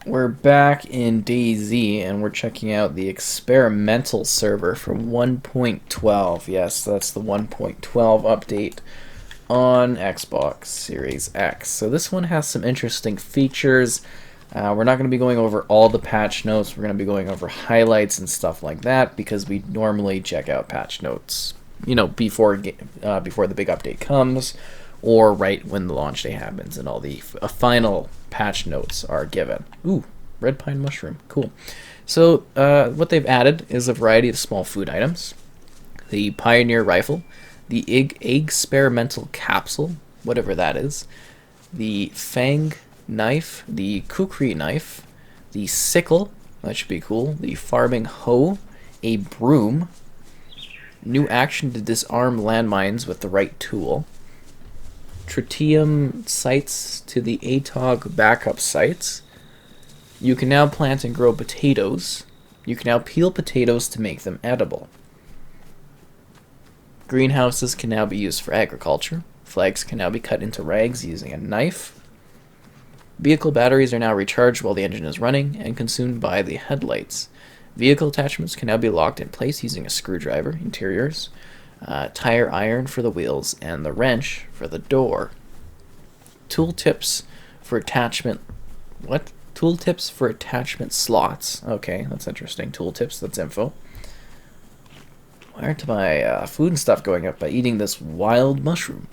We're back in DayZ and we're checking out the experimental server for 1.12. Yes, that's the 1.12 update on Xbox Series X. So this one has some interesting features. We're not going to be going over all the patch notes. We're going to be going over highlights and stuff like that because we normally check out patch notes, before the big update comes, or right when the launch day happens and all the final patch notes are given. Ooh, red pine mushroom, cool. So what they've added is a variety of small food items. The Pioneer Rifle, the experimental capsule, whatever that is, the Fang knife, the Kukri knife, the sickle, that should be cool, the farming hoe, a broom, new action to disarm landmines with the right tool, tritium sights to the ATOG backup sites. You can now plant and grow potatoes. You can now peel potatoes to make them edible. Greenhouses can now be used for agriculture. Flags can now be cut into rags using a knife. Vehicle batteries are now recharged while the engine is running and consumed by the headlights. Vehicle attachments can now be locked in place using a screwdriver. Interiors. Tire iron for the wheels, and the wrench for the door. Tooltips for attachment. What? Tooltips for attachment slots. Okay, that's interesting. Tooltips, that's info. Why aren't my food and stuff going up by eating this wild mushroom?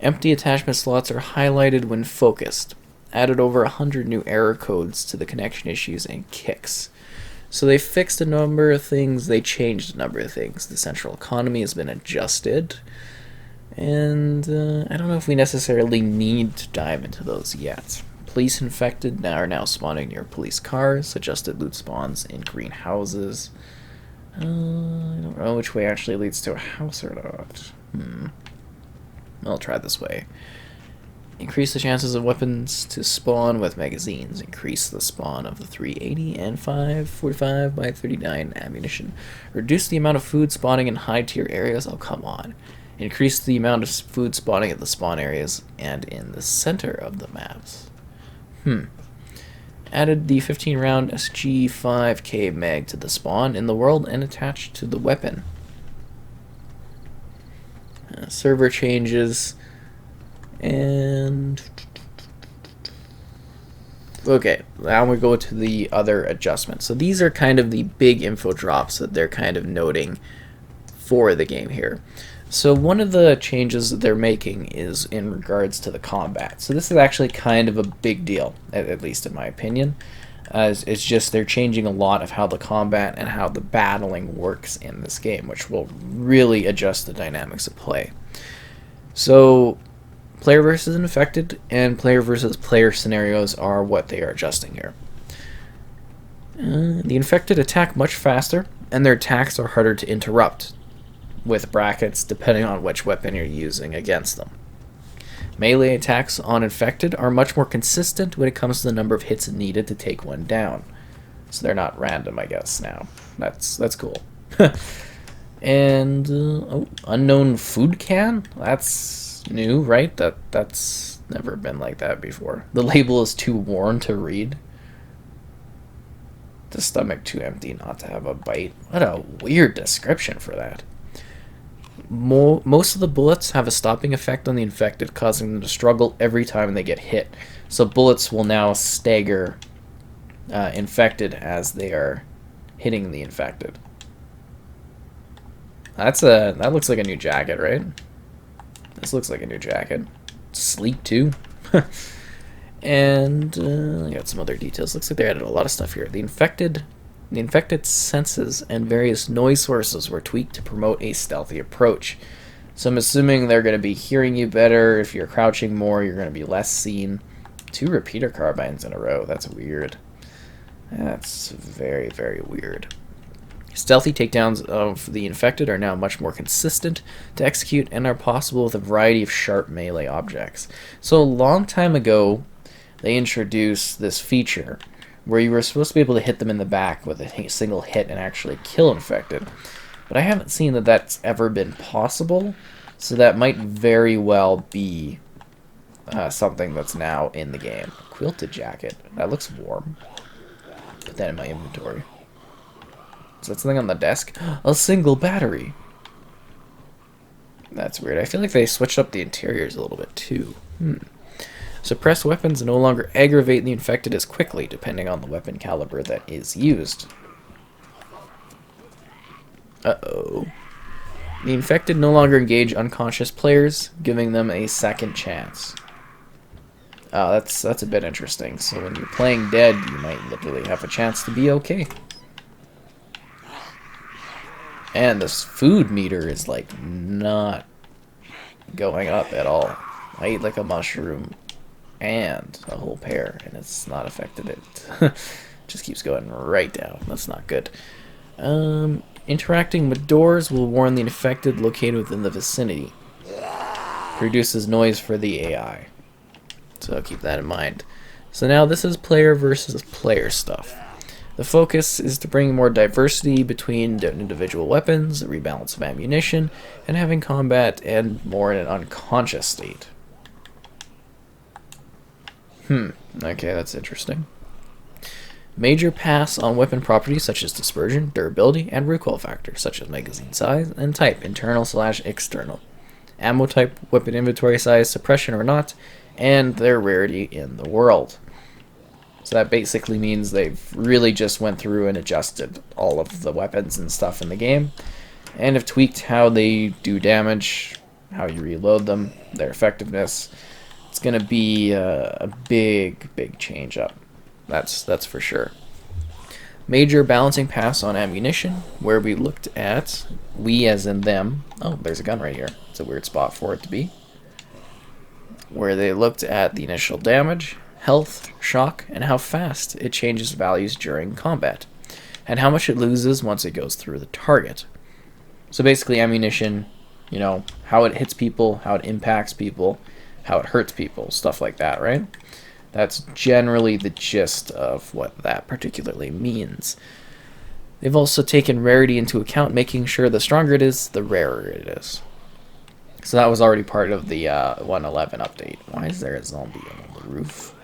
Empty attachment slots are highlighted when focused. Added over 100 new error codes to the connection issues and kicks. So they fixed a number of things, they changed a number of things. The central economy has been adjusted, and I don't know if we necessarily need to dive into those yet. Police infected are now spawning near police cars, adjusted loot spawns in greenhouses. I don't know which way actually leads to a house or not. I'll try this way. Increase the chances of weapons to spawn with magazines. Increase the spawn of the 380 and 545 by 39 ammunition. Reduce the amount of food spawning in high-tier areas. Oh, come on. Increase the amount of food spawning at the spawn areas and in the center of the maps. Added the 15-round SG-5K mag to the spawn in the world and attached to the weapon. Server changes. And okay, now we go to the other adjustments. So these are kind of the big info drops that they're kind of noting for the game here. So one of the changes that they're making is in regards to the combat. So this is actually kind of a big deal, at least in my opinion. It's just they're changing a lot of how the combat and how the battling works in this game, which will really adjust the dynamics of play. So player versus infected and player versus player scenarios are what they are adjusting here. The infected attack much faster, and their attacks are harder to interrupt, with brackets depending on which weapon you're using against them. Melee attacks on infected are much more consistent when it comes to the number of hits needed to take one down. So they're not random, I guess, now. That's cool. And unknown food can? That's new, right? That's never been like that before. The label is too worn to read. The stomach too empty not to have a bite. What a weird description for that. Most of the bullets have a stopping effect on the infected, causing them to struggle every time they get hit. So bullets will now stagger infected as they are hitting the infected. That looks like a new jacket, right? This looks like a new jacket. Sleek too. And I got some other details. Looks like they added a lot of stuff here. The infected senses and various noise sources were tweaked to promote a stealthy approach. So I'm assuming they're going to be hearing you better. If you're crouching more, you're going to be less seen. 2 repeater carbines in a row. That's weird. That's very, very weird. Stealthy takedowns of the infected are now much more consistent to execute and are possible with a variety of sharp melee objects. So a long time ago, they introduced this feature where you were supposed to be able to hit them in the back with a single hit and actually kill infected. But I haven't seen that that's ever been possible, so that might very well be something that's now in the game. Quilted jacket. That looks warm. Put that in my inventory. Is that something on the desk? A single battery. That's weird. I feel like they switched up the interiors a little bit too. Suppressed weapons no longer aggravate the infected as quickly, depending on the weapon caliber that is used. Uh-oh. The infected no longer engage unconscious players, giving them a second chance. Oh, that's a bit interesting. So when you're playing dead, you might literally have a chance to be okay. And this food meter is like not going up at all. I ate like a mushroom and a whole pear, and it's not affected it. Just keeps going right down. That's not good. Interacting with doors will warn the infected located within the vicinity. Reduces noise for the AI. So keep that in mind. So now this is player versus player stuff. The focus is to bring more diversity between individual weapons, a rebalance of ammunition, and having combat and more in an unconscious state. Okay, that's interesting. Major pass on weapon properties such as dispersion, durability, and recoil factor, such as magazine size and type, internal/external. Ammo type, weapon inventory size, suppression or not, and their rarity in the world. So that basically means they've really just went through and adjusted all of the weapons and stuff in the game, and have tweaked how they do damage, how you reload them, their effectiveness. It's going to be a big change up. That's for sure. Major balancing pass on ammunition, where we looked at, we as in them. Oh, there's a gun right here. It's a weird spot for it to be. Where they looked at the initial damage, health, shock, and how fast it changes values during combat, and how much it loses once it goes through the target. So basically ammunition, you know, how it hits people, how it impacts people, how it hurts people, stuff like that, right? That's generally the gist of what that particularly means. They've also taken rarity into account, making sure the stronger it is, the rarer it is. So that was already part of the 1.11 update. Why is there a zombie on the roof?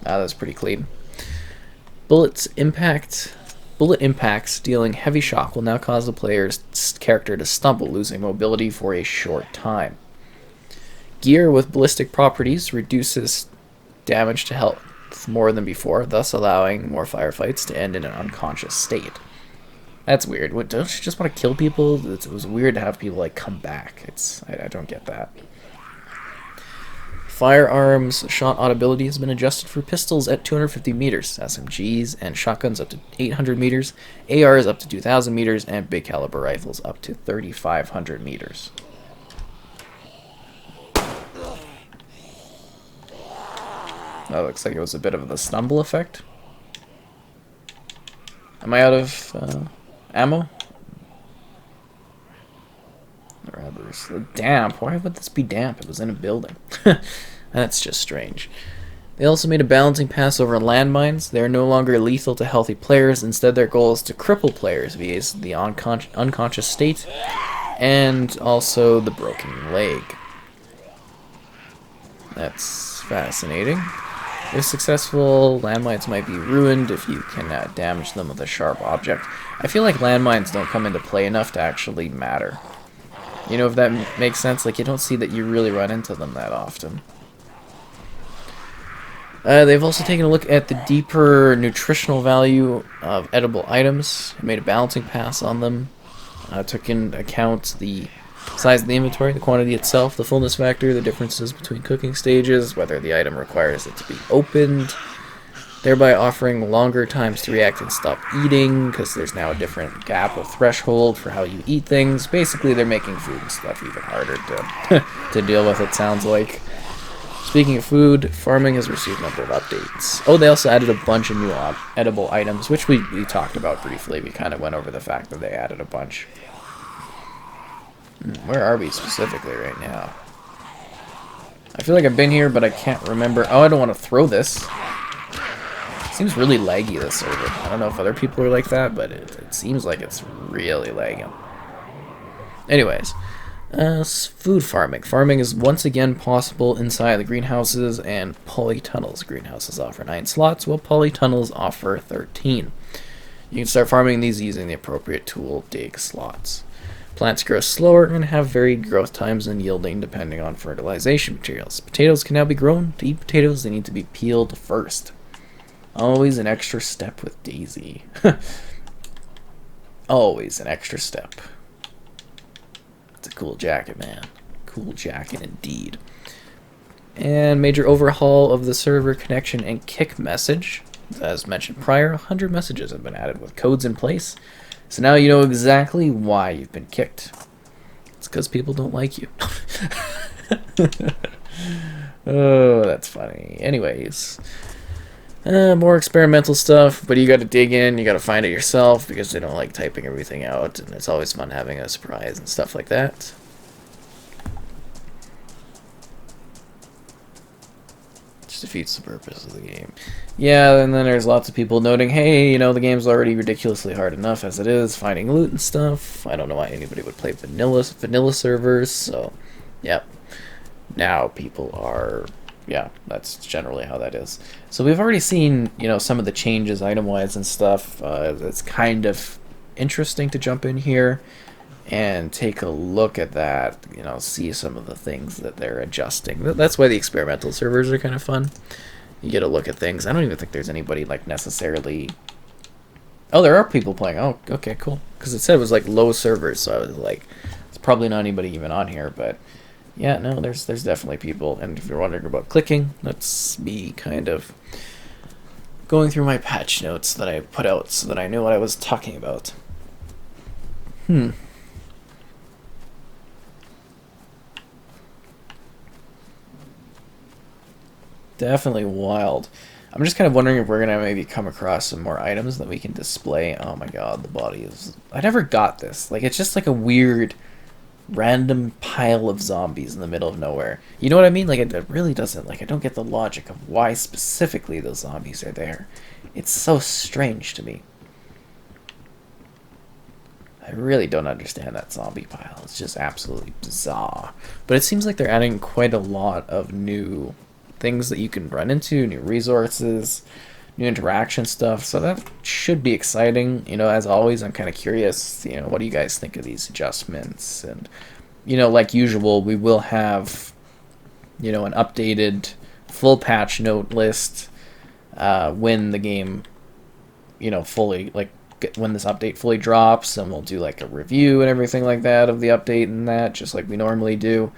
That's pretty clean. Bullet impacts dealing heavy shock will now cause the player's character to stumble, losing mobility for a short time. Gear with ballistic properties reduces damage to health more than before, thus allowing more firefights to end in an unconscious state. That's weird. What, don't you just want to kill people? It was weird to have people like come back. I don't get that. Firearms shot audibility has been adjusted for pistols at 250 meters, SMGs and shotguns up to 800 meters, ARs up to 2,000 meters, and big caliber rifles up to 3,500 meters. That looks like it was a bit of the stumble effect. Am I out of ammo? Rubbers. Damp. Why would this be damp? It was in a building. That's just strange. They also made a balancing pass over landmines. They are no longer lethal to healthy players. Instead, their goal is to cripple players via the unconscious state and also the broken leg. That's fascinating. If successful, landmines might be ruined if you can damage them with a sharp object. I feel like landmines don't come into play enough to actually matter. You know, if that makes sense, like you don't see that you really run into them that often. They've also taken a look at the deeper nutritional value of edible items, made a balancing pass on them, took into account the size of the inventory, the quantity itself, the fullness factor, the differences between cooking stages, whether the item requires it to be opened, thereby offering longer times to react and stop eating, because there's now a different gap of threshold for how you eat things. Basically, they're making food and stuff even harder to deal with, it sounds like. Speaking of food, farming has received a number of updates. Oh, they also added a bunch of new edible items, which we talked about briefly. We kind of went over the fact that they added a bunch. Where are we specifically right now? I feel like I've been here, but I can't remember. Oh, I don't want to throw this. It seems really laggy, this server. I don't know if other people are like that, but it seems like it's really lagging. Anyways, Food farming. Farming is once again possible inside the greenhouses, and polytunnels. Greenhouses offer 9 slots, while polytunnels offer 13. You can start farming these using the appropriate tool dig slots. Plants grow slower and have varied growth times and yielding depending on fertilization materials. Potatoes can now be grown. To eat potatoes, they need to be peeled first. Always an extra step with DayZ. Always an extra step. It's a cool jacket, man. Cool jacket indeed. And major overhaul of the server connection and kick message. As mentioned prior, 100 messages have been added with codes in place. So now you know exactly why you've been kicked. It's because people don't like you. Oh, that's funny. Anyways. More experimental stuff, but you gotta dig in, you gotta find it yourself, because they don't like typing everything out, and it's always fun having a surprise and stuff like that. Just defeats the purpose of the game. Yeah, and then there's lots of people noting, hey, you know, the game's already ridiculously hard enough as it is, finding loot and stuff. I don't know why anybody would play vanilla servers, so, yep. Now people are... yeah, that's generally how that is. So we've already seen, you know, some of the changes item-wise and stuff. It's kind of interesting to jump in here and take a look at that, you know, see some of the things that they're adjusting. That's why the experimental servers are kind of fun. You get a look at things. I don't even think there's anybody, like, necessarily... oh, there are people playing. Oh, okay, cool. Because it said it was, like, low servers, so I was like, it's probably not anybody even on here, but... yeah, no, there's definitely people, and if you're wondering about clicking, that's me kind of going through my patch notes that I put out so that I knew what I was talking about. Definitely wild. I'm just kind of wondering if we're going to maybe come across some more items that we can display. Oh my god, the body is... I never got this. Like, it's just like a weird... random pile of zombies in the middle of nowhere. You know what I mean? Like, it really doesn't, like, I don't get the logic of why specifically those zombies are there. It's so strange to me. I really don't understand that zombie pile. It's just absolutely bizarre. But it seems like they're adding quite a lot of new things that you can run into, new resources, new interaction stuff, so that should be exciting. You know, as always, I'm kind of curious, you know, what do you guys think of these adjustments? And, you know, like usual, we will have, you know, an updated full patch note list when the game, you know, fully, like, when this update fully drops, and we'll do, like, a review and everything like that of the update and that, just like we normally do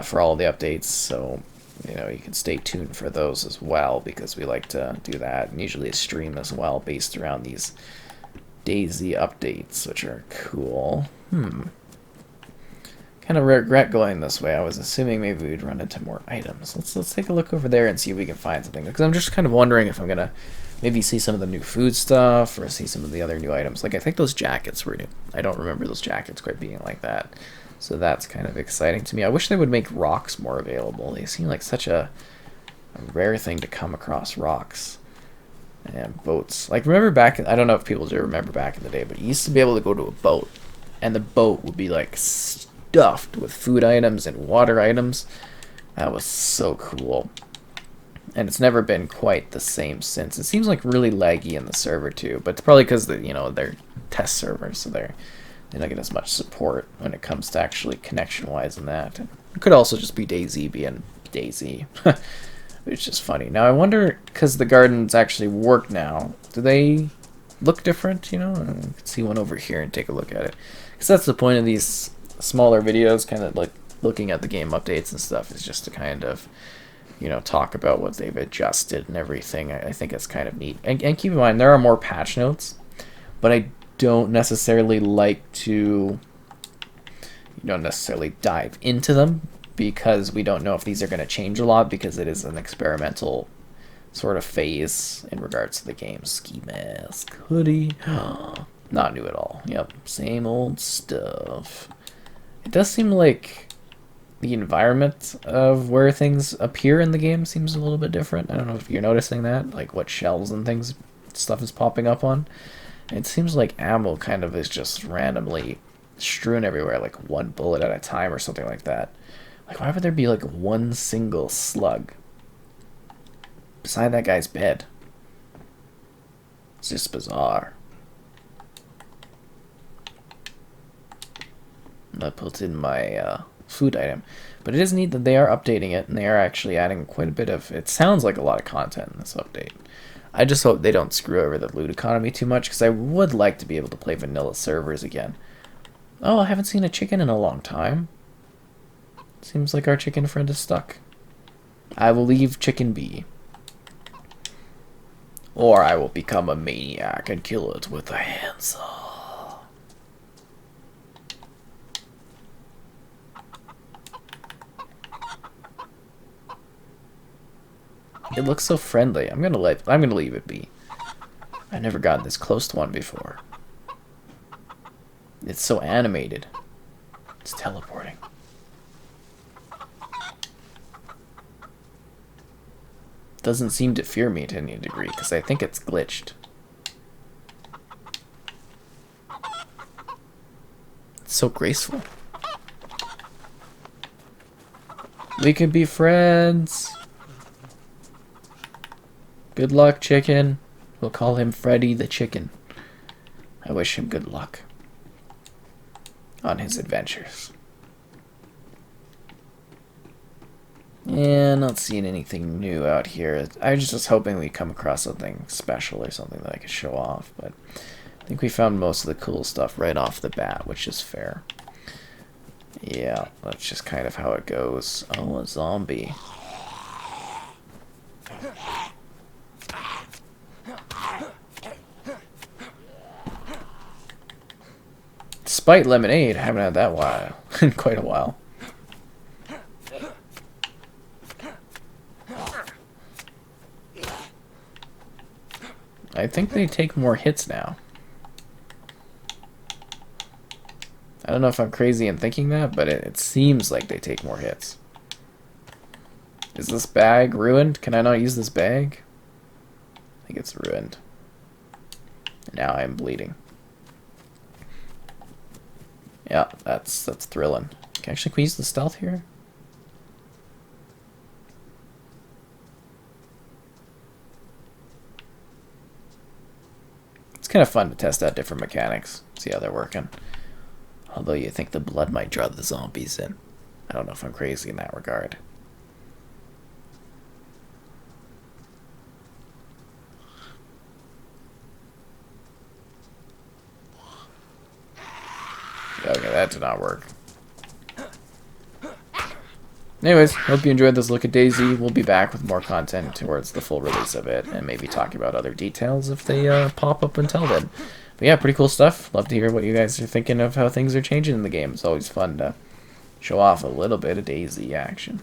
for all the updates, so... you know, you can stay tuned for those as well, because we like to do that, and usually a stream as well based around these DayZ updates, which are cool. Kind of regret going this way. I was assuming maybe we'd run into more items. Let's take a look over there and see if we can find something, because I'm just kind of wondering if I'm gonna maybe see some of the new food stuff or see some of the other new items. Like, I think those jackets were new. I don't remember those jackets quite being like that. So that's kind of exciting to me. I wish they would make rocks more available. They seem like such a rare thing to come across, rocks and boats. Like, remember back, I don't know if people do remember back in the day, but you used to be able to go to a boat, and the boat would be like stuffed with food items and water items. That was so cool. And it's never been quite the same since. It seems like really laggy in the server too, but it's probably because, you know, they're test servers, so they don't get as much support when it comes to actually connection-wise and that. And it could also just be DayZ being DayZ. It's just funny. Now, I wonder, because the gardens actually work now, do they look different, you know? I can see one over here and take a look at it. Because that's the point of these smaller videos, kind of like looking at the game updates and stuff, is just to kind of, you know, talk about what they've adjusted and everything. I think it's kind of neat. And keep in mind, there are more patch notes, but I don't necessarily like to, dive into them, because we don't know if these are going to change a lot, because it is an experimental sort of phase in regards to the game. Ski mask, hoodie, not new at all. Yep, same old stuff. It does seem like the environment of where things appear in the game seems a little bit different. I don't know if you're noticing that, like what shelves and things stuff is popping up on. It seems like ammo kind of is just randomly strewn everywhere, like one bullet at a time or something like that. Like, why would there be like one single slug beside that guy's bed? It's just bizarre. I put in my food item. But it is neat that they are updating it, and they are actually adding quite a bit of... It sounds like a lot of content in this update. I just hope they don't screw over the loot economy too much, because I would like to be able to play vanilla servers again. Oh, I haven't seen a chicken in a long time. Seems like our chicken friend is stuck. I will leave chicken be. Or I will become a maniac and kill it with a handsaw. It looks so friendly. I'm gonna leave it be. I've never gotten this close to one before. It's so animated. It's teleporting. Doesn't seem to fear me to any degree, because I think it's glitched. It's so graceful. We can be friends. Good luck, chicken. We'll call him Freddy the Chicken. I wish him good luck on his adventures. Yeah, not seeing anything new out here. I was just hoping we'd come across something special or something that I could show off, but I think we found most of the cool stuff right off the bat, which is fair. Yeah, that's just kind of how it goes. Oh, a zombie. Spite lemonade, I haven't had that while in quite a while. I think they take more hits now. I don't know if I'm crazy in thinking that, but it seems like they take more hits. Is this bag ruined? Can I not use this bag? I think it's ruined. Now I'm bleeding. Yeah, that's thrilling. Can we use the stealth here? It's kind of fun to test out different mechanics, see how they're working. Although you think the blood might draw the zombies in. I don't know if I'm crazy in that regard. Okay, that did not work. Anyways, hope you enjoyed this look at DayZ. We'll be back with more content towards the full release of it, and maybe talking about other details if they pop up until then. But yeah, pretty cool stuff. Love to hear what you guys are thinking of how things are changing in the game. It's always fun to show off a little bit of DayZ action.